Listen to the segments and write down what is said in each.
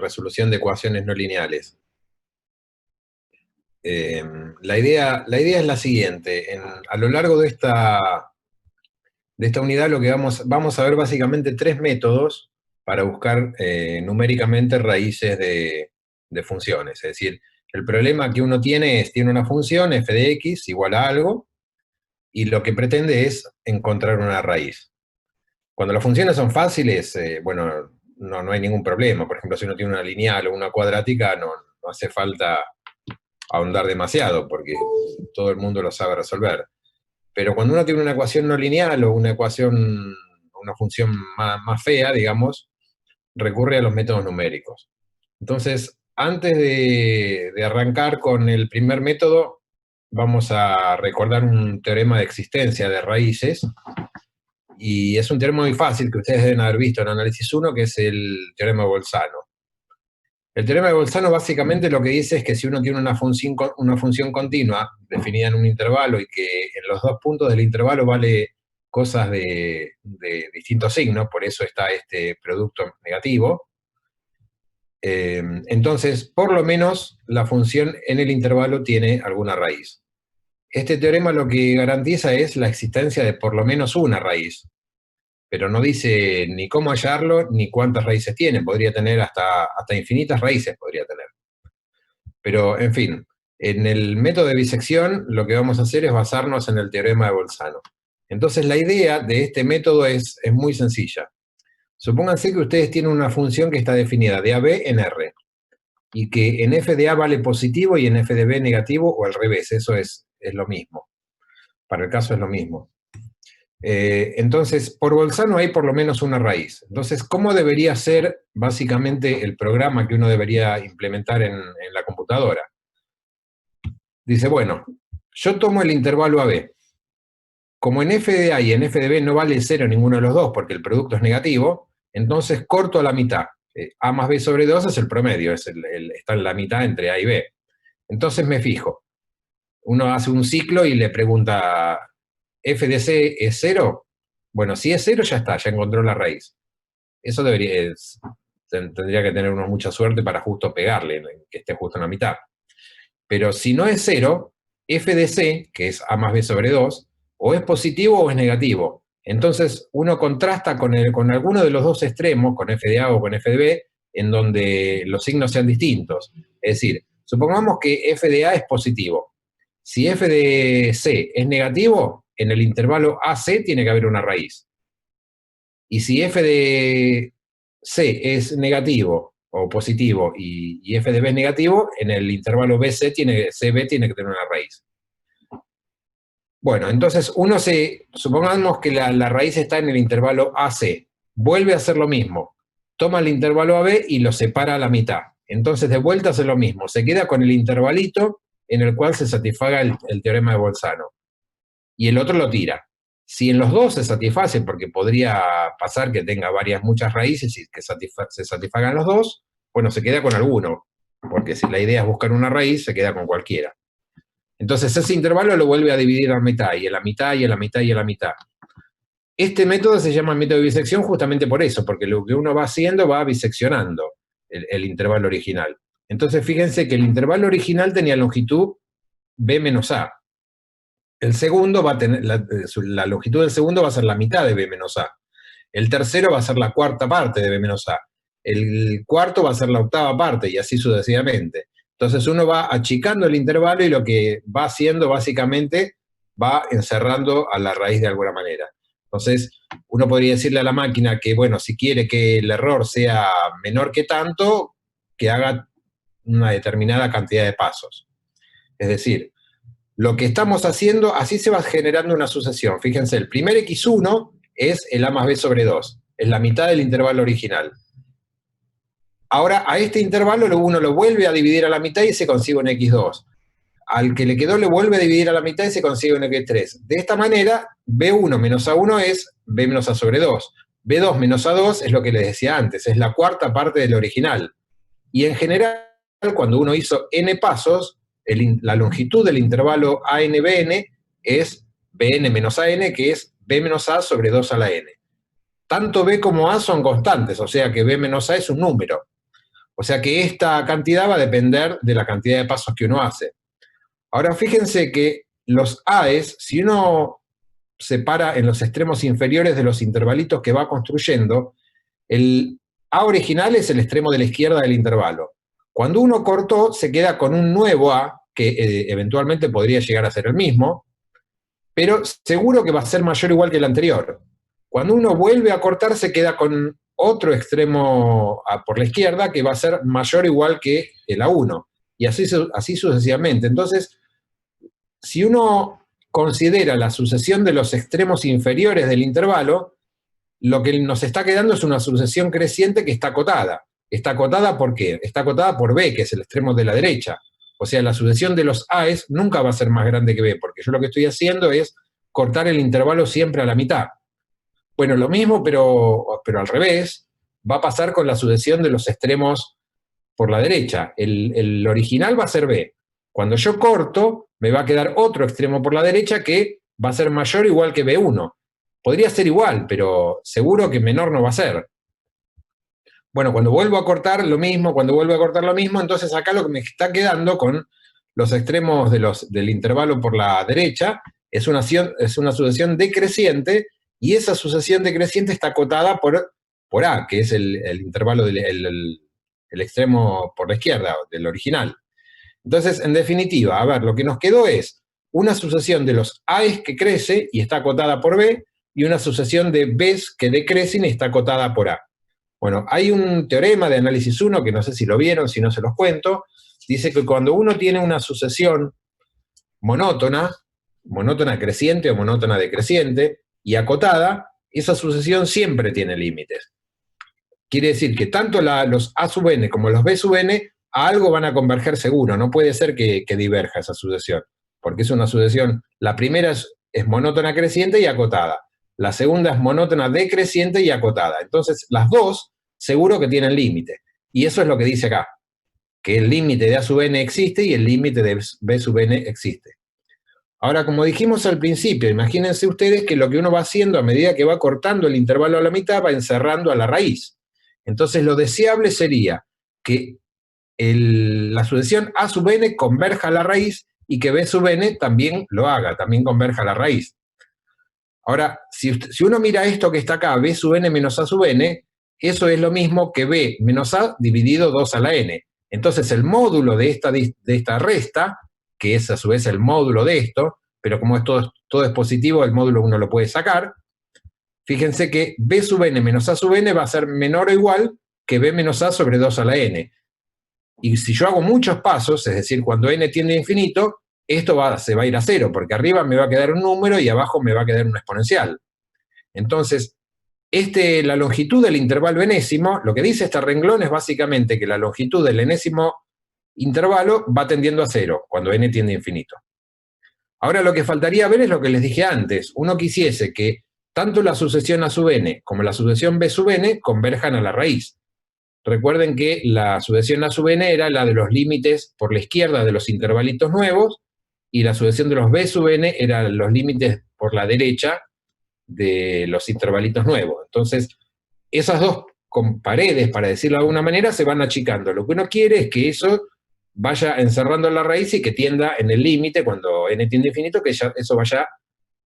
resolución de ecuaciones no lineales. La idea es la siguiente. A lo largo de esta unidad lo que vamos a ver básicamente tres métodos para buscar numéricamente raíces de funciones. Es decir, el problema que uno tiene una función f de x igual a algo, y lo que pretende es encontrar una raíz. Cuando las funciones son fáciles, bueno, no hay ningún problema. Por ejemplo, si uno tiene una lineal o una cuadrática, no hace falta ahondar demasiado, porque todo el mundo lo sabe resolver. Pero cuando uno tiene una ecuación no lineal o una función más fea, digamos, recurre a los métodos numéricos. Entonces, antes de arrancar con el primer método, vamos a recordar un teorema de existencia de raíces, y es un teorema muy fácil que ustedes deben haber visto en Análisis 1, que es el teorema de Bolzano. El teorema de Bolzano básicamente lo que dice es que si uno tiene una función continua definida en un intervalo y que en los dos puntos del intervalo vale cosas de distintos signos, por eso está este producto negativo, entonces por lo menos la función en el intervalo tiene alguna raíz. Este teorema lo que garantiza es la existencia de por lo menos una raíz, pero no dice ni cómo hallarlo ni cuántas raíces tiene. Podría tener hasta infinitas raíces, podría tener. Pero, en fin, en el método de bisección lo que vamos a hacer es basarnos en el teorema de Bolzano. Entonces la idea de este método es muy sencilla. Supónganse que ustedes tienen una función que está definida de AB en R, y que en f de A vale positivo y en f de B negativo, o al revés, eso es lo mismo. Para el caso es lo mismo. Entonces, por Bolzano hay por lo menos una raíz. Entonces, ¿cómo debería ser básicamente el programa que uno debería implementar en la computadora? Dice, bueno, yo tomo el intervalo AB. Como en f de A y en f de B no vale 0 ninguno de los dos porque el producto es negativo, entonces corto a la mitad. A más B sobre 2 es el promedio, está en la mitad entre A y B. Entonces me fijo. Uno hace un ciclo y le pregunta, ¿f de C es 0? Bueno, si es 0 ya está, ya encontró la raíz. Eso tendría que tener uno mucha suerte para justo pegarle, que esté justo en la mitad. Pero si no es 0, f de C, que es A más B sobre 2, o es positivo o es negativo. Entonces uno contrasta con alguno de los dos extremos, con f de A o con f de B, en donde los signos sean distintos. Es decir, supongamos que f de A es positivo. Si f de C es negativo, en el intervalo AC tiene que haber una raíz. Y si f de C es negativo o positivo y f de B es negativo, en el intervalo BC CB tiene que tener una raíz. Bueno, entonces supongamos que la raíz está en el intervalo AC, vuelve a hacer lo mismo, toma el intervalo AB y lo separa a la mitad. Entonces de vuelta hace lo mismo, se queda con el intervalito en el cual se satisfaga el teorema de Bolzano. Y el otro lo tira. Si en los dos se satisface, porque podría pasar que tenga muchas raíces y que se satisfagan los dos, bueno, se queda con alguno, porque si la idea es buscar una raíz, se queda con cualquiera. Entonces ese intervalo lo vuelve a dividir a la mitad, y a la mitad, y a la mitad, y a la mitad. Este método se llama método de bisección justamente por eso, porque lo que uno va haciendo va biseccionando el intervalo original. Entonces fíjense que el intervalo original tenía longitud b menos a. El segundo va a tener, la longitud del segundo va a ser la mitad de b menos a. El tercero va a ser la cuarta parte de b menos a. El cuarto va a ser la octava parte, y así sucesivamente. Entonces uno va achicando el intervalo y lo que va haciendo básicamente va encerrando a la raíz de alguna manera. Entonces uno podría decirle a la máquina que, bueno, si quiere que el error sea menor que tanto, que haga una determinada cantidad de pasos. Es decir, lo que estamos haciendo, así se va generando una sucesión. Fíjense, el primer x1 es el a más b sobre 2, es la mitad del intervalo original. Ahora, a este intervalo uno lo vuelve a dividir a la mitad y se consigue un x2. Al que le quedó le vuelve a dividir a la mitad y se consigue un x3. De esta manera, b1 menos a1 es b menos a sobre 2. b2 menos a2 es lo que les decía antes, es la cuarta parte del original. Y en general, cuando uno hizo n pasos, la longitud del intervalo ANBN es BN menos AN, que es B menos A sobre 2 a la N. Tanto B como A son constantes, o sea que B menos A es un número. O sea que esta cantidad va a depender de la cantidad de pasos que uno hace. Ahora fíjense que los AES, si uno separa en los extremos inferiores de los intervalitos que va construyendo, el A original es el extremo de la izquierda del intervalo. Cuando uno cortó, se queda con un nuevo A, que eventualmente podría llegar a ser el mismo, pero seguro que va a ser mayor o igual que el anterior. Cuando uno vuelve a cortar, se queda con otro extremo por la izquierda que va a ser mayor o igual que el A1, y así sucesivamente. Entonces, si uno considera la sucesión de los extremos inferiores del intervalo, lo que nos está quedando es una sucesión creciente que está acotada. ¿Está acotada por qué? Está acotada por B, que es el extremo de la derecha. O sea, la sucesión de los A's nunca va a ser más grande que B, porque yo lo que estoy haciendo es cortar el intervalo siempre a la mitad. Bueno, lo mismo, pero al revés, va a pasar con la sucesión de los extremos por la derecha. El original va a ser B. Cuando yo corto, me va a quedar otro extremo por la derecha que va a ser mayor o igual que B1. Podría ser igual, pero seguro que menor no va a ser. Bueno, cuando vuelvo a cortar lo mismo, cuando vuelvo a cortar lo mismo, entonces acá lo que me está quedando con los extremos del intervalo por la derecha es una sucesión decreciente, y esa sucesión decreciente está acotada por A, que es el intervalo el extremo por la izquierda, del original. Entonces, en definitiva, a ver, lo que nos quedó es una sucesión de los A's que crece y está acotada por B, y una sucesión de B's que decrecen y está acotada por A. Bueno, hay un teorema de análisis 1, que no sé si lo vieron, si no se los cuento, dice que cuando uno tiene una sucesión monótona creciente o monótona decreciente, y acotada, esa sucesión siempre tiene límites. Quiere decir que tanto los A sub n como los B sub n a algo van a converger seguro, no puede ser que diverja esa sucesión, porque es una sucesión, la primera es monótona creciente y acotada, la segunda es monótona decreciente y acotada. Entonces, las dos seguro que tienen límite. Y eso es lo que dice acá, que el límite de A sub n existe y el límite de B sub n existe. Ahora, como dijimos al principio, imagínense ustedes que lo que uno va haciendo a medida que va cortando el intervalo a la mitad, va encerrando a la raíz. Entonces, lo deseable sería que la sucesión A sub n converja a la raíz y que B sub n también lo haga, también converja a la raíz. Ahora, si uno mira esto que está acá, B sub n menos A sub n, eso es lo mismo que B menos A dividido 2 a la n. Entonces, el módulo de esta resta, que es a su vez el módulo de esto, pero como todo es positivo, el módulo uno lo puede sacar. Fíjense que B sub n menos A sub n va a ser menor o igual que B menos A sobre 2 a la n. Y si yo hago muchos pasos, es decir, cuando n tiende a infinito, esto se va a ir a cero, porque arriba me va a quedar un número y abajo me va a quedar una exponencial. Entonces, la longitud del intervalo enésimo, lo que dice este renglón es básicamente que la longitud del enésimo intervalo va tendiendo a cero, cuando n tiende a infinito. Ahora lo que faltaría ver es lo que les dije antes. Uno quisiese que tanto la sucesión A sub n como la sucesión B sub n converjan a la raíz. Recuerden que la sucesión A sub n era la de los límites por la izquierda de los intervalitos nuevos, y la sucesión de los B sub n era los límites por la derecha de los intervalitos nuevos. Entonces, esas dos con paredes, para decirlo de alguna manera, se van achicando. Lo que uno quiere es que eso vaya encerrando la raíz y que tienda en el límite, cuando n tiende a infinito, que ya eso vaya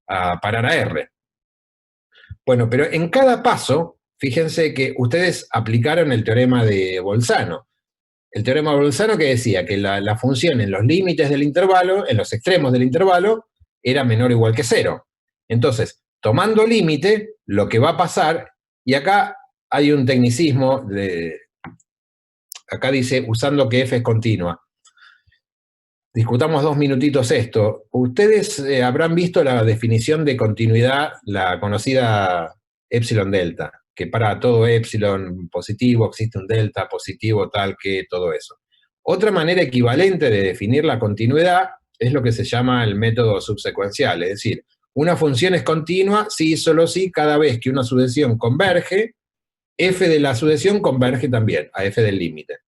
a parar a R. Bueno, pero en cada paso, fíjense que ustedes aplicaron el teorema de Bolzano. El teorema de Bolzano, que decía que la función en los límites del intervalo, en los extremos del intervalo, era menor o igual que cero. Entonces, tomando límite, lo que va a pasar, y acá hay un tecnicismo, acá dice, usando que f es continua. Discutamos 2 minutitos esto. Ustedes habrán visto la definición de continuidad, la conocida epsilon delta, que para todo epsilon positivo existe un delta positivo tal que todo eso. Otra manera equivalente de definir la continuidad es lo que se llama el método subsecuencial, es decir, una función es continua si y solo si cada vez que una sucesión converge, f de la sucesión converge también a f del límite.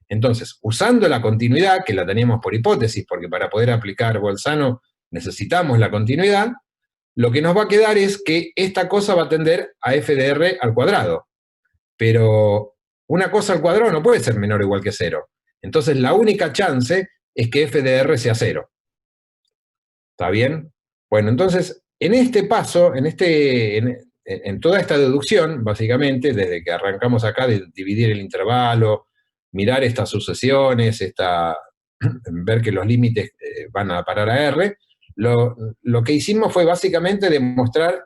Entonces, usando la continuidad, que la teníamos por hipótesis, porque para poder aplicar Bolzano necesitamos la continuidad, lo que nos va a quedar es que esta cosa va a tender a f de r al cuadrado. Pero Una cosa al cuadrado no puede ser menor o igual que 0. Entonces la única chance es que f de r sea 0. ¿Está bien? Bueno, entonces, en este paso, en toda esta deducción, básicamente, desde que arrancamos acá de dividir el intervalo, mirar estas sucesiones, ver que los límites van a parar a R, lo que hicimos fue básicamente demostrar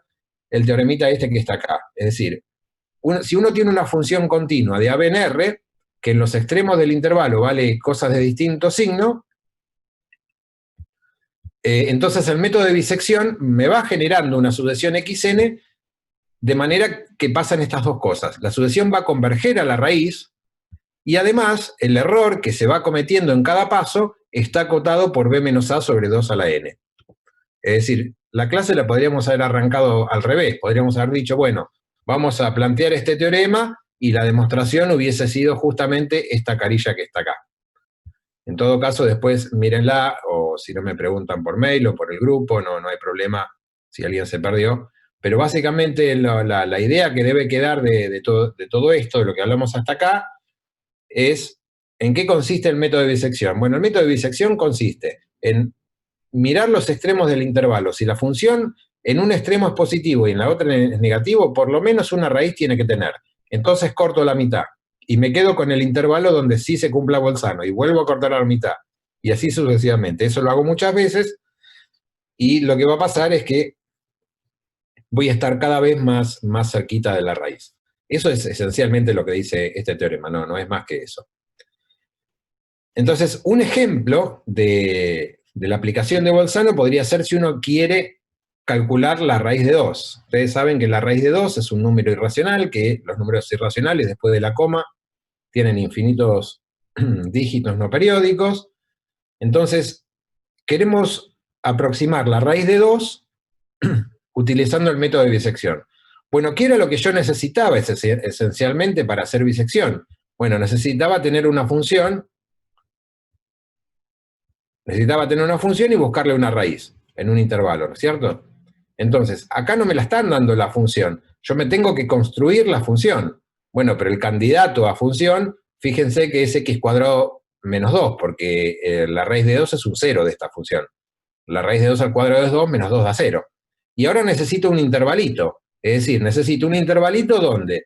el teoremita este que está acá. Es decir, si uno tiene una función continua de A en R, que en los extremos del intervalo vale cosas de distinto signo, entonces el método de bisección me va generando una sucesión xn de manera que pasan estas dos cosas. La sucesión va a converger a la raíz y además el error que se va cometiendo en cada paso está acotado por b menos a sobre 2 a la n. Es decir, la clase la podríamos haber arrancado al revés. Podríamos haber dicho, bueno, vamos a plantear este teorema y la demostración hubiese sido justamente esta carilla que está acá. En todo caso, después mírenla, o si no me preguntan por mail o por el grupo, no hay problema si alguien se perdió. Pero básicamente la idea que debe quedar de todo esto, de lo que hablamos hasta acá, es ¿en qué consiste el método de bisección? Bueno, el método de bisección consiste en mirar los extremos del intervalo. Si la función en un extremo es positivo y en la otra es negativo, por lo menos una raíz tiene que tener. Entonces corto la mitad y me quedo con el intervalo donde sí se cumpla Bolzano y vuelvo a cortar a la mitad. Y así sucesivamente. Eso lo hago muchas veces y lo que va a pasar es que voy a estar cada vez más cerquita de la raíz. Eso es esencialmente lo que dice este teorema, no es más que eso. Entonces, un ejemplo de la aplicación de Bolzano podría ser si uno quiere calcular la raíz de 2. Ustedes saben que la raíz de 2 es un número irracional, que los números irracionales después de la coma tienen infinitos dígitos no periódicos. Entonces, queremos aproximar la raíz de 2 utilizando el método de bisección. Bueno, ¿qué era lo que yo necesitaba esencialmente para hacer bisección? Bueno, necesitaba tener una función y buscarle una raíz en un intervalo, ¿no es cierto? Entonces, acá no me la están dando la función, yo me tengo que construir la función. Bueno, pero el candidato a función, fíjense que es x cuadrado menos 2, porque la raíz de 2 es un 0 de esta función. La raíz de 2 al cuadrado es 2, menos 2 da 0. Y ahora necesito un intervalito, es decir, necesito un intervalito donde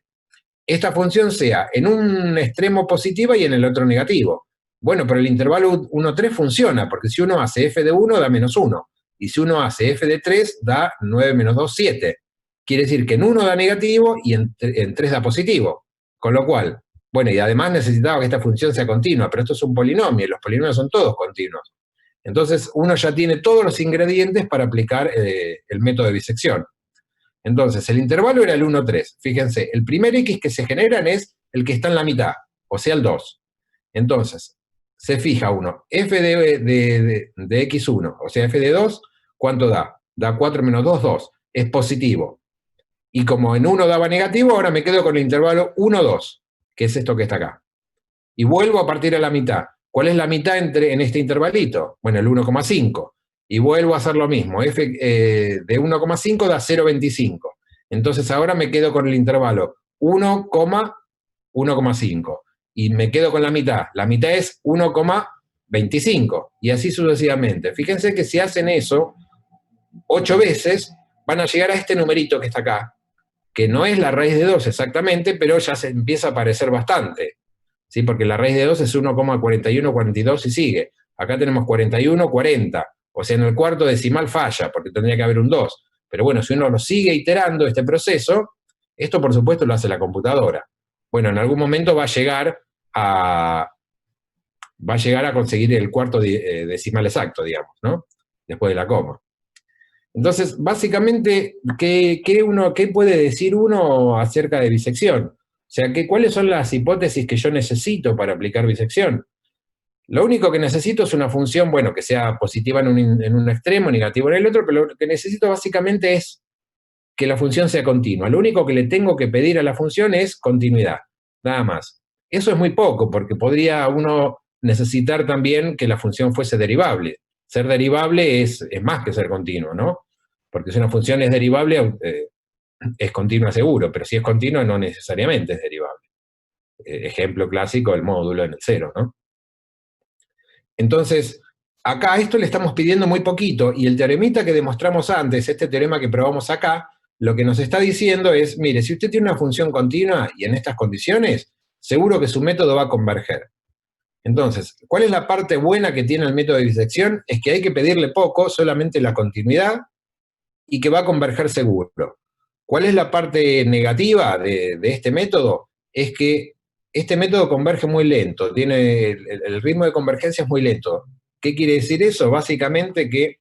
esta función sea en un extremo positiva y en el otro negativo. Bueno, pero el intervalo 1, 3 funciona, porque si uno hace f de 1 da menos 1, y si uno hace f de 3 da 9 menos 2, 7. Quiere decir que en 1 da negativo y en 3 da positivo. Con lo cual, bueno, y además necesitaba que esta función sea continua, pero esto es un polinomio, y los polinomios son todos continuos. Entonces, uno ya tiene todos los ingredientes para aplicar el método de bisección. Entonces, el intervalo era el 1, 3. Fíjense, el primer x que se generan es el que está en la mitad, o sea, el 2. Entonces, se fija uno, f de x1, o sea, f de 2, ¿cuánto da? Da 4 menos 2, 2. Es positivo. Y como en 1 daba negativo, ahora me quedo con el intervalo 1, 2, que es esto que está acá. Y vuelvo a partir a la mitad. ¿Cuál es la mitad en este intervalito? Bueno, el 1,5. Y vuelvo a hacer lo mismo. F de 1,5 da 0,25. Entonces ahora me quedo con el intervalo 1,1,5. Y me quedo con la mitad. La mitad es 1,25. Y así sucesivamente. Fíjense que si hacen eso 8 veces, van a llegar a este numerito que está acá, que no es la raíz de 2 exactamente, pero ya se empieza a parecer bastante. ¿Sí? Porque la raíz de 2 es 1,4142 y sigue. Acá tenemos 41, 40. O sea, en el cuarto decimal falla, porque tendría que haber un 2. Pero bueno, si uno lo sigue iterando este proceso, esto por supuesto lo hace la computadora. Bueno, en algún momento va a llegar a conseguir el cuarto decimal exacto, digamos, ¿no? Después de la coma. Entonces, básicamente, ¿qué puede decir uno acerca de bisección? O sea, ¿cuáles son las hipótesis que yo necesito para aplicar bisección? Lo único que necesito es una función, bueno, que sea positiva en un extremo, negativa en el otro, pero lo que necesito básicamente es que la función sea continua. Lo único que le tengo que pedir a la función es continuidad, nada más. Eso es muy poco, porque podría uno necesitar también que la función fuese derivable. Ser derivable es más que ser continuo, ¿no? Porque si una función es derivable, es continua seguro, pero si es continua no necesariamente es derivable. ejemplo clásico, el módulo en el cero, ¿no? Entonces, acá a esto le estamos pidiendo muy poquito, y el teoremita que demostramos antes, este teorema que probamos acá, lo que nos está diciendo es, mire, si usted tiene una función continua y en estas condiciones, seguro que su método va a converger. Entonces, ¿cuál es la parte buena que tiene el método de bisección? Es que hay que pedirle poco, solamente la continuidad, y que va a converger seguro. ¿Cuál es la parte negativa de este método? Es que este método converge muy lento, el ritmo de convergencia es muy lento. ¿Qué quiere decir eso? Básicamente que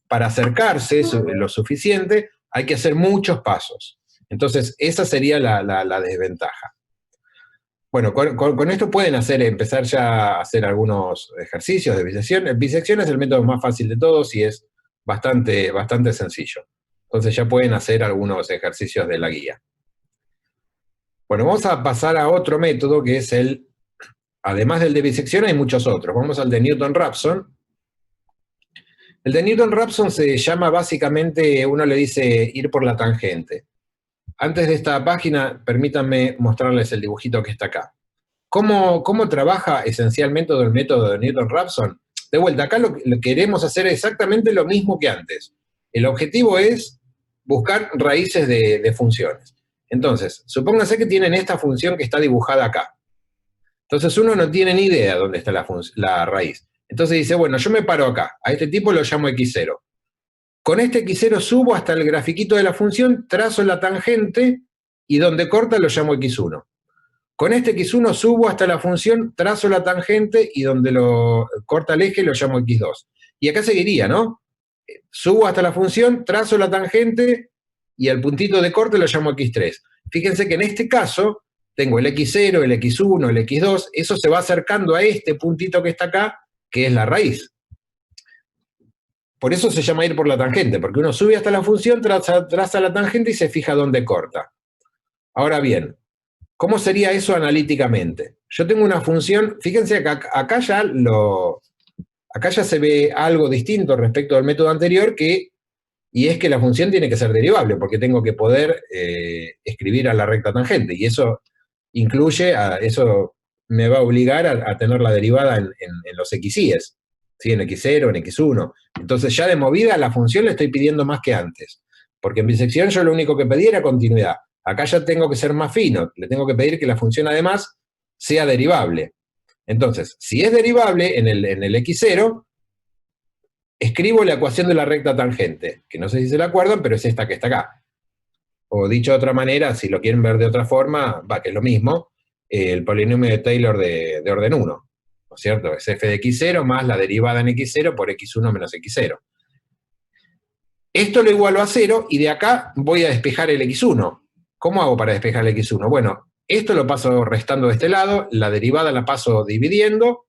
para acercarse lo suficiente hay que hacer muchos pasos. Entonces, esa sería la desventaja. Bueno, con esto pueden empezar ya a hacer algunos ejercicios de bisección. Bisección es el método más fácil de todos y es bastante sencillo. Entonces ya pueden hacer algunos ejercicios de la guía. Bueno, vamos a pasar a otro método que es además del de bisección hay muchos otros. Vamos al de Newton-Raphson. El de Newton-Raphson se llama básicamente, uno le dice ir por la tangente. Antes de esta página, permítanme mostrarles el dibujito que está acá. ¿Cómo trabaja esencialmente el método de Newton-Raphson? De vuelta, acá lo queremos hacer exactamente lo mismo que antes. El objetivo es buscar raíces de funciones. Entonces, supónganse que tienen esta función que está dibujada acá. Entonces uno no tiene ni idea dónde está la raíz. Entonces dice, bueno, yo me paro acá. A este tipo lo llamo x0. Con este x0 subo hasta el grafiquito de la función, trazo la tangente, y donde corta lo llamo x1. Con este x1 subo hasta la función, trazo la tangente, y donde lo corta el eje lo llamo x2. Y acá seguiría, ¿no? Subo hasta la función, trazo la tangente, y al puntito de corte lo llamo x3. Fíjense que en este caso tengo el x0, el x1, el x2, eso se va acercando a este puntito que está acá, que es la raíz. Por eso se llama ir por la tangente, porque uno sube hasta la función, traza la tangente y se fija dónde corta. Ahora bien, ¿cómo sería eso analíticamente? Yo tengo una función, fíjense acá ya se ve algo distinto respecto al método anterior, y es que la función tiene que ser derivable, porque tengo que poder escribir a la recta tangente, y eso eso me va a obligar a tener la derivada en los xy's, ¿sí? En x0, en x1. Entonces ya de movida a la función le estoy pidiendo más que antes, porque en bisección yo lo único que pedí era continuidad. Acá ya tengo que ser más fino, le tengo que pedir que la función además sea derivable. Entonces, si es derivable en el x0, escribo la ecuación de la recta tangente, que no sé si se la acuerdan, pero es esta que está acá. O dicho de otra manera, si lo quieren ver de otra forma, que es lo mismo, el polinomio de Taylor de orden 1, ¿no es cierto? Es f de x0 más la derivada en x0 por x1 menos x0. Esto lo igualo a 0, y de acá voy a despejar el x1. ¿Cómo hago para despejar el x1? Bueno, esto lo paso restando de este lado, la derivada la paso dividiendo,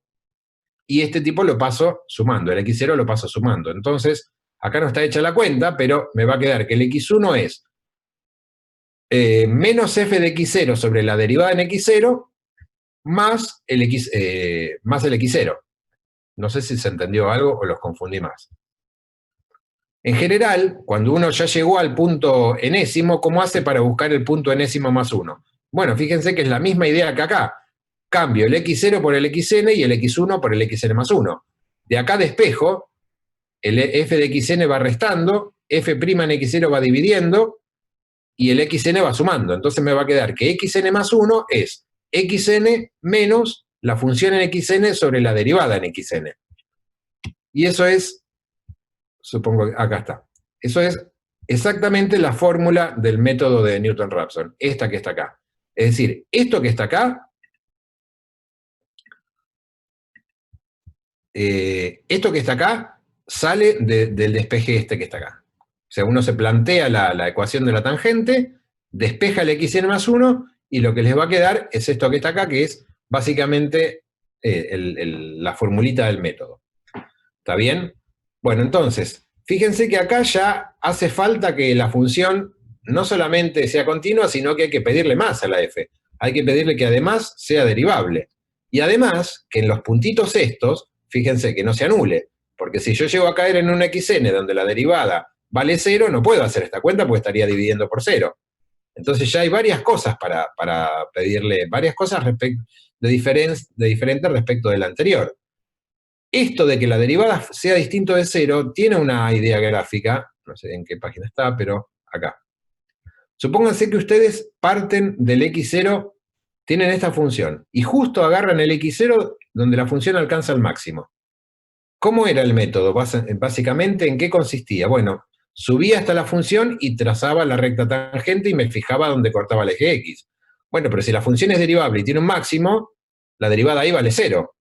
y este tipo lo paso sumando, el x0 lo paso sumando. Entonces, acá no está hecha la cuenta, pero me va a quedar que el x1 es menos f de x0 sobre la derivada en x0 más el x0. No sé si se entendió algo o los confundí más. En general, cuando uno ya llegó al punto enésimo, ¿cómo hace para buscar el punto enésimo más 1? Bueno, fíjense que es la misma idea que acá. Cambio el x0 por el xn y el x1 por el xn más 1. De acá despejo, el f de xn va restando, f' en x0 va dividiendo, y el xn va sumando. Entonces me va a quedar que xn más 1 es xn menos la función en xn sobre la derivada en xn. Y eso es, supongo que acá está, eso es exactamente la fórmula del método de Newton-Raphson, esta que está acá. Es decir, esto que está acá, sale del despeje este que está acá. O sea, uno se plantea la ecuación de la tangente, despeja el xn más 1, y lo que les va a quedar es esto que está acá, que es básicamente la formulita del método. ¿Está bien? Bueno, entonces, fíjense que acá ya hace falta que la función no solamente sea continua, sino que hay que pedirle más a la f. Hay que pedirle que además sea derivable. Y además, que en los puntitos estos, fíjense que no se anule, porque si yo llego a caer en un xn donde la derivada vale 0, no puedo hacer esta cuenta porque estaría dividiendo por 0. Entonces ya hay varias cosas para pedirle, varias cosas diferentes respecto del anterior. Esto de que la derivada sea distinto de cero tiene una idea gráfica, no sé en qué página está, pero acá. Supónganse que ustedes parten del x0, tienen esta función, y justo agarran el x0 donde la función alcanza el máximo. ¿Cómo era el método? Básicamente, ¿en qué consistía? Bueno, subía hasta la función y trazaba la recta tangente y me fijaba dónde cortaba el eje x. Bueno, pero si la función es derivable y tiene un máximo, la derivada ahí vale 0.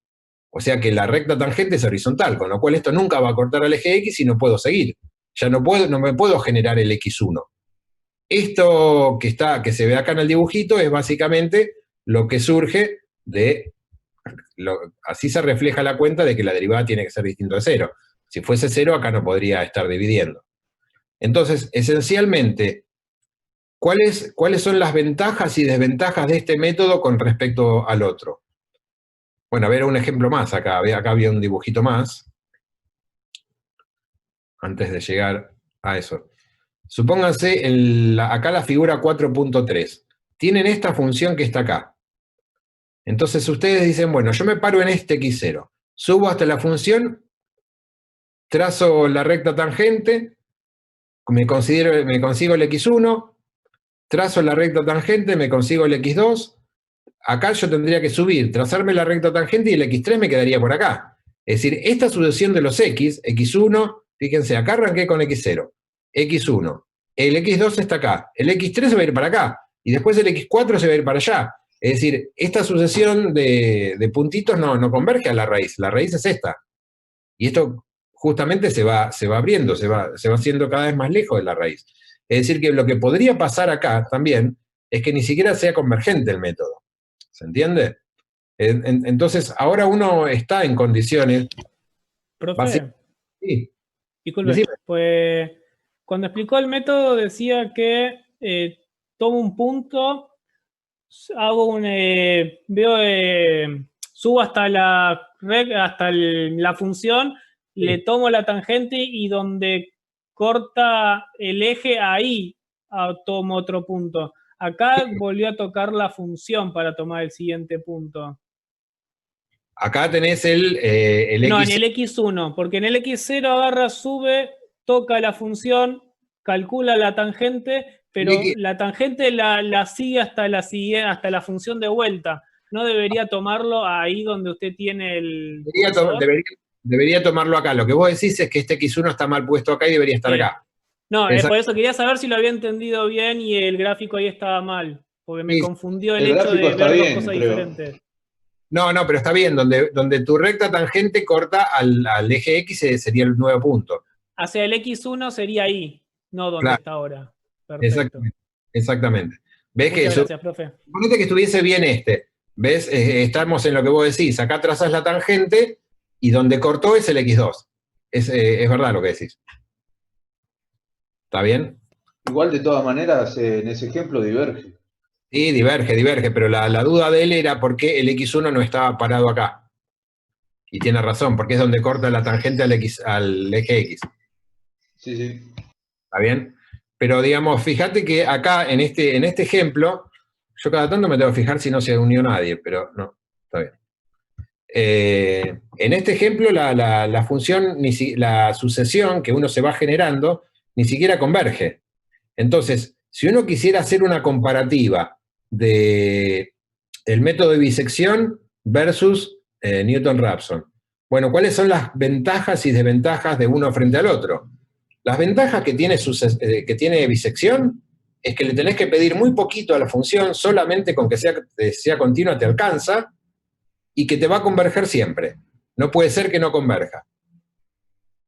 O sea que la recta tangente es horizontal, con lo cual esto nunca va a cortar al eje x y no puedo seguir. Ya no me puedo generar el x1. Esto que se ve acá en el dibujito es básicamente lo que surge de... así se refleja la cuenta de que la derivada tiene que ser distinto de 0. Si fuese 0, acá no podría estar dividiendo. Entonces, esencialmente, ¿cuáles son las ventajas y desventajas de este método con respecto al otro? Bueno, a ver un ejemplo más acá. Acá había un dibujito más, antes de llegar a eso. Supónganse acá la figura 4.3. Tienen esta función que está acá. Entonces ustedes dicen, bueno, yo me paro en este x0. Subo hasta la función, trazo la recta tangente, me consigo el x1, trazo la recta tangente, me consigo el x2. Acá yo tendría que subir, trazarme la recta tangente y el x3 me quedaría por acá. Es decir, esta sucesión de los x1, fíjense, acá arranqué con x0, x1, el x2 está acá, el x3 se va a ir para acá, y después el x4 se va a ir para allá. Es decir, esta sucesión de puntitos no converge a la raíz es esta. Y esto justamente se va abriendo, se va haciendo cada vez más lejos de la raíz. Es decir, que lo que podría pasar acá también es que ni siquiera sea convergente el método. ¿Se entiende? Entonces, ahora uno está en condiciones... Profe, Sí, disculpe, decime. pues cuando explicó el método decía que tomo un punto, hago subo hasta la función, le Sí. tomo la tangente y donde corta el eje, ahí tomo otro punto. Acá volvió a tocar la función para tomar el siguiente punto. Acá tenés el No, en X. el X1, porque en el X0 agarra, sube, toca la función, calcula la tangente, pero la tangente la sigue hasta la función de vuelta. ¿No debería tomarlo ahí donde usted tiene el cursor? Debería tomarlo acá. Lo que vos decís es que este X1 está mal puesto acá y debería estar Sí. acá. No, Esa- por eso quería saber si lo había entendido bien y el gráfico ahí estaba mal, porque me sí, confundió el El hecho gráfico de está ver dos bien, cosas creo. diferentes. no, pero está bien. Donde tu recta tangente corta al eje X sería el nuevo punto. Hacia el X1 sería ahí, no donde Claro, está ahora. Perfecto. exactamente. Exactamente. ¿Ves que Muchas eso? gracias, profe. Suponete que estuviese bien este. ¿Ves? Estamos en lo que vos decís. Acá trazás la tangente y donde cortó es el X2. Es verdad lo que decís. ¿Está bien? Igual de todas maneras, en ese ejemplo diverge. Sí, diverge, pero la duda de él era por qué el X1 no estaba parado acá. Y tiene razón, porque es donde corta la tangente al eje X. Sí, sí. ¿Está bien? Pero digamos, fíjate que acá en este ejemplo, yo cada tanto me tengo que fijar si no se unió nadie, pero no, está bien. En este ejemplo, la función, la sucesión que uno se va generando, ni siquiera converge. Entonces, si uno quisiera hacer una comparativa de el método de bisección versus Newton-Raphson, bueno, ¿cuáles son las ventajas y desventajas de uno frente al otro? Las ventajas que tiene bisección es que le tenés que pedir muy poquito a la función, solamente con que sea continua te alcanza, y que te va a converger siempre. No puede ser que no converja.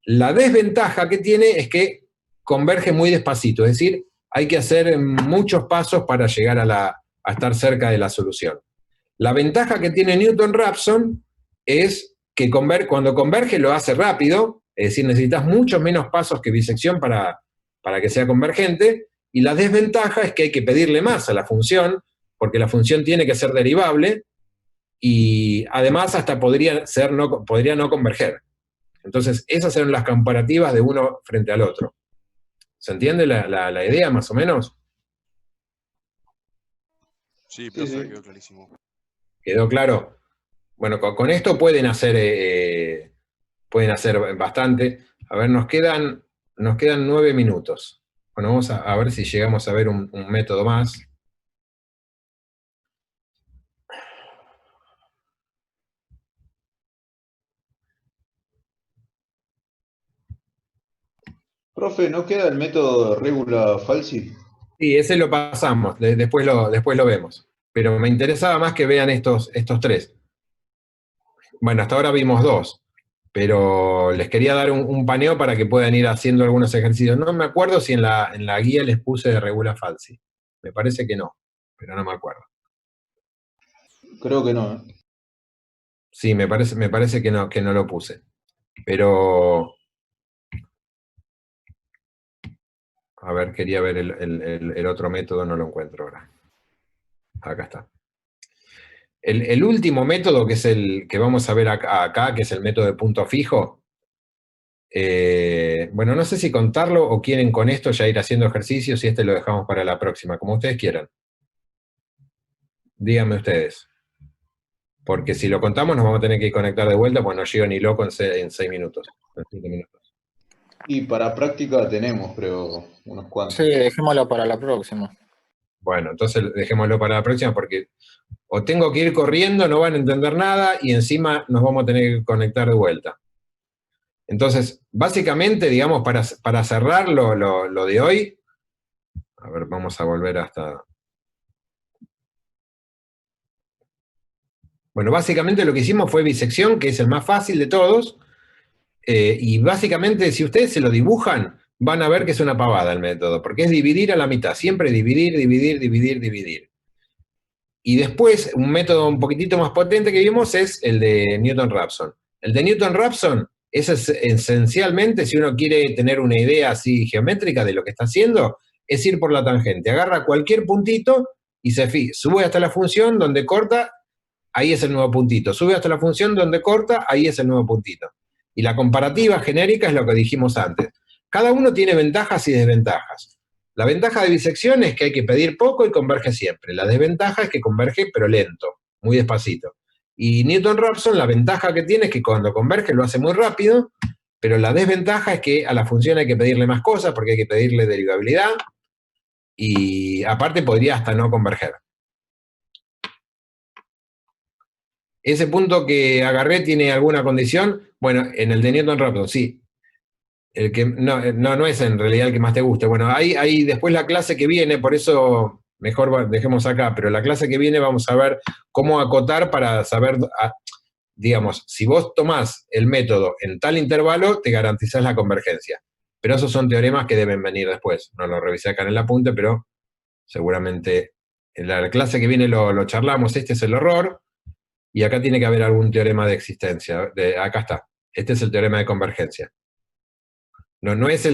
La desventaja que tiene es que converge muy despacito, es decir, hay que hacer muchos pasos para llegar a estar cerca de la solución. La ventaja que tiene Newton-Raphson es que cuando converge lo hace rápido, es decir, necesitas muchos menos pasos que bisección para que sea convergente, y la desventaja es que hay que pedirle más a la función, porque la función tiene que ser derivable, y además hasta podría no converger. Entonces, esas eran las comparativas de uno frente al otro. ¿Se entiende la idea más o menos? Sí, Sí, profe, sí. quedó clarísimo. ¿Quedó claro? Bueno, con esto pueden hacer bastante. A ver, nos quedan 9 minutos. Bueno, vamos a ver si llegamos a ver un método más. Profe, ¿no queda el método regula falsi? Sí, ese lo pasamos, después lo vemos. Pero me interesaba más que vean estos tres. Bueno, hasta ahora vimos dos, pero les quería dar un paneo para que puedan ir haciendo algunos ejercicios. No me acuerdo si en la guía les puse de regula falsi. Me parece que no, pero no me acuerdo. Creo que no, ¿eh? Sí, me parece que no lo puse. Pero, a ver, quería ver el otro método, no lo encuentro ahora. Acá está. El último método, que es el que vamos a ver acá, que es el método de punto fijo. Bueno, no sé si contarlo o quieren con esto ya ir haciendo ejercicios y este lo dejamos para la próxima, como ustedes quieran. Díganme ustedes. Porque si lo contamos nos vamos a tener que conectar de vuelta, pues no llego ni loco en 6 minutos, en 5 minutos. Y para práctica tenemos, creo, unos cuantos. Sí, dejémoslo para la próxima. Bueno, entonces dejémoslo para la próxima porque o tengo que ir corriendo, no van a entender nada y encima nos vamos a tener que conectar de vuelta. Entonces, básicamente, digamos, para cerrar lo de hoy, a ver, vamos a volver hasta... Bueno, básicamente lo que hicimos fue bisección, que es el más fácil de todos, y básicamente si ustedes se lo dibujan, van a ver que es una pavada el método, porque es dividir a la mitad, siempre dividir, dividir, dividir, dividir. Y después, un método un poquitito más potente que vimos es el de Newton-Raphson. El de Newton-Raphson es esencialmente, si uno quiere tener una idea así geométrica de lo que está haciendo, es ir por la tangente. Agarra cualquier puntito y sube hasta la función donde corta, ahí es el nuevo puntito. Sube hasta la función donde corta, ahí es el nuevo puntito. Y la comparativa genérica es lo que dijimos antes. Cada uno tiene ventajas y desventajas. La ventaja de bisección es que hay que pedir poco y converge siempre. La desventaja es que converge pero lento, muy despacito. Y Newton-Raphson, la ventaja que tiene es que cuando converge lo hace muy rápido, pero la desventaja es que a la función hay que pedirle más cosas porque hay que pedirle derivabilidad y aparte podría hasta no converger. ¿Ese punto que agarré tiene alguna condición? Bueno, en el de Newton-Raphson, sí. El que no es en realidad el que más te guste. Bueno, ahí después la clase que viene, por eso mejor dejemos acá, pero la clase que viene vamos a ver cómo acotar para saber, digamos, si vos tomás el método en tal intervalo, te garantizás la convergencia. Pero esos son teoremas que deben venir después. No lo revisé acá en el apunte, pero seguramente en la clase que viene lo charlamos. Este es el error, y acá tiene que haber algún teorema de existencia. Acá está. Este es el teorema de convergencia. No es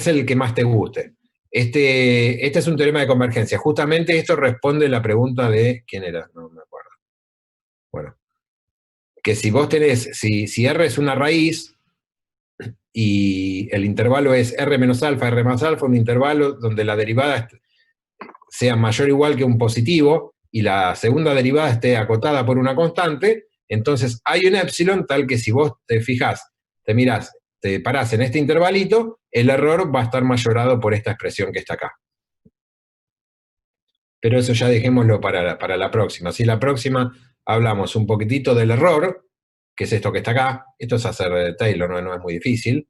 el que más te guste. Este es un teorema de convergencia. Justamente esto responde la pregunta de... ¿Quién era? No me acuerdo. Bueno. Que si vos tenés... Si R es una raíz y el intervalo es R menos alfa, R más alfa, un intervalo donde la derivada sea mayor o igual que un positivo y la segunda derivada esté acotada por una constante, entonces hay un épsilon tal que si vos te fijás, te mirás, te parás en este intervalito, el error va a estar mayorado por esta expresión que está acá. Pero eso ya dejémoslo para la próxima. Si la próxima hablamos un poquitito del error, que es esto que está acá, esto es hacer Taylor, no es muy difícil.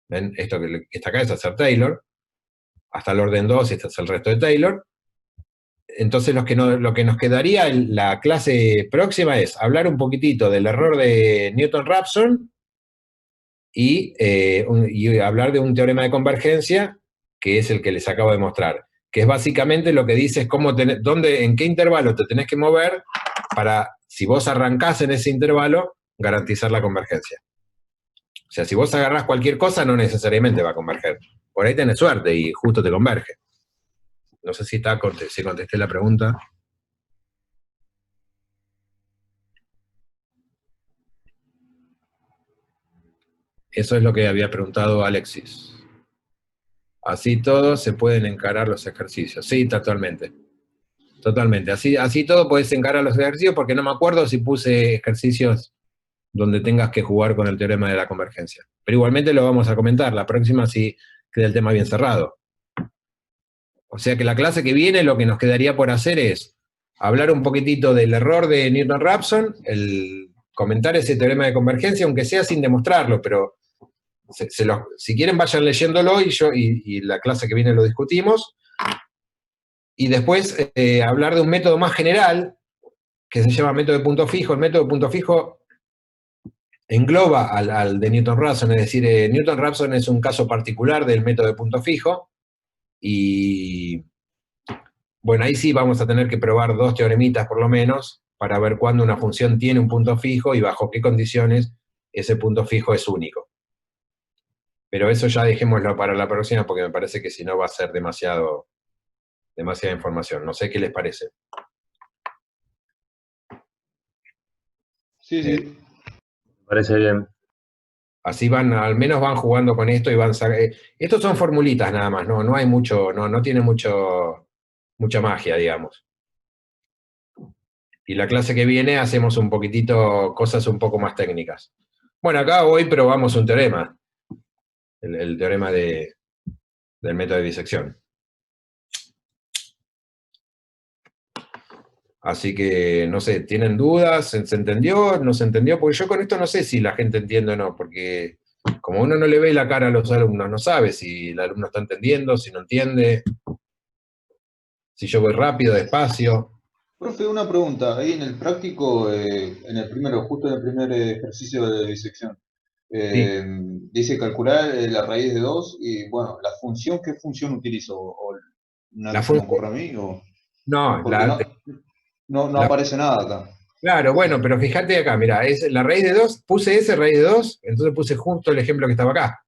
¿Ven? Esto que está acá es hacer Taylor, hasta el orden 2, este es el resto de Taylor. Entonces lo que nos quedaría en la clase próxima es hablar un poquitito del error de Newton-Raphson y hablar de un teorema de convergencia, que es el que les acabo de mostrar, que es básicamente lo que dice es en qué intervalo te tenés que mover para, si vos arrancás en ese intervalo, garantizar la convergencia. O sea, si vos agarrás cualquier cosa, no necesariamente va a converger. Por ahí tenés suerte y justo te converge. No sé si contesté la pregunta. Eso es lo que había preguntado Alexis. Así todos se pueden encarar los ejercicios. Sí, totalmente. Totalmente. Así todo podés encarar los ejercicios, porque no me acuerdo si puse ejercicios donde tengas que jugar con el teorema de la convergencia. Pero igualmente lo vamos a comentar. La próxima sí queda el tema bien cerrado. O sea que la clase que viene lo que nos quedaría por hacer es hablar un poquitito del error de Newton-Raphson, comentar ese teorema de convergencia, aunque sea sin demostrarlo, pero si quieren vayan leyéndolo y la clase que viene lo discutimos. Y después hablar de un método más general, que se llama método de punto fijo. El método de punto fijo engloba al de Newton-Raphson, es decir, Newton-Raphson es un caso particular del método de punto fijo, y bueno, ahí sí vamos a tener que probar 2 teoremitas por lo menos, para ver cuándo una función tiene un punto fijo y bajo qué condiciones ese punto fijo es único. Pero eso ya dejémoslo para la próxima, porque me parece que si no va a ser demasiada información. No sé qué les parece. Sí. Me parece bien. Así al menos van jugando con esto y estos son formulitas nada más, no hay mucho, no tiene mucha magia, digamos. Y la clase que viene hacemos un poquitito, cosas un poco más técnicas. Bueno, acá hoy probamos un teorema. El teorema del método de disección. Así que, no sé, ¿tienen dudas? ¿Se entendió? ¿No se entendió? Porque yo con esto no sé si la gente entiende o no, porque como uno no le ve la cara a los alumnos, no sabe si el alumno está entendiendo, si no entiende, si yo voy rápido, despacio. Profe, una pregunta. Ahí en el práctico, justo en el primer ejercicio de disección, dice calcular la raíz de 2 y, bueno, la función, ¿qué función utilizo? ¿O una que se me ocurre a mí? No, no aparece nada acá. Claro, bueno, pero fíjate acá, mira, es la raíz de 2, puse raíz de 2, entonces puse justo el ejemplo que estaba acá.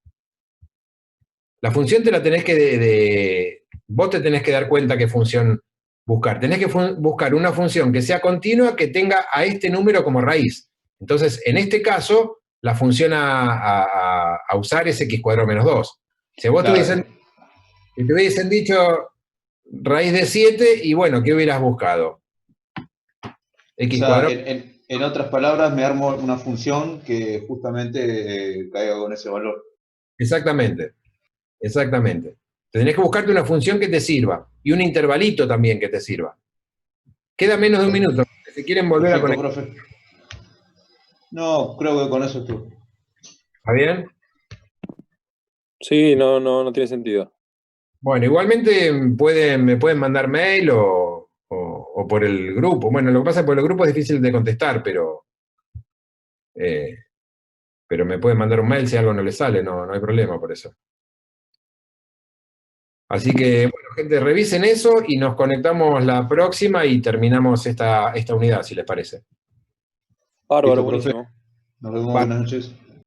La función te la tenés vos te tenés que dar cuenta qué función buscar. Tenés que buscar una función que sea continua, que tenga a este número como raíz. Entonces, en este caso, la función a usar es x² menos 2. Si vos Claro. te hubiesen dicho raíz de 7, y bueno, ¿qué hubieras buscado? X². O sea, en otras palabras, me armo una función que justamente caiga con ese valor. Exactamente. Tenés que buscarte una función que te sirva, y un intervalito también que te sirva. Queda menos de un minuto. Si quieren volver a conectar. Profe. No, creo que con eso estuvo. ¿Está bien? Sí, no tiene sentido. Bueno, igualmente me pueden mandar mail o por el grupo. Bueno, lo que pasa es que por el grupo es difícil de contestar, pero me pueden mandar un mail si algo no les sale, no hay problema por eso. Así que, bueno, gente, revisen eso y nos conectamos la próxima y terminamos esta unidad, si les parece. Bárbaro, Listo, profe. buenísimo. Nos vemos, buenas noches.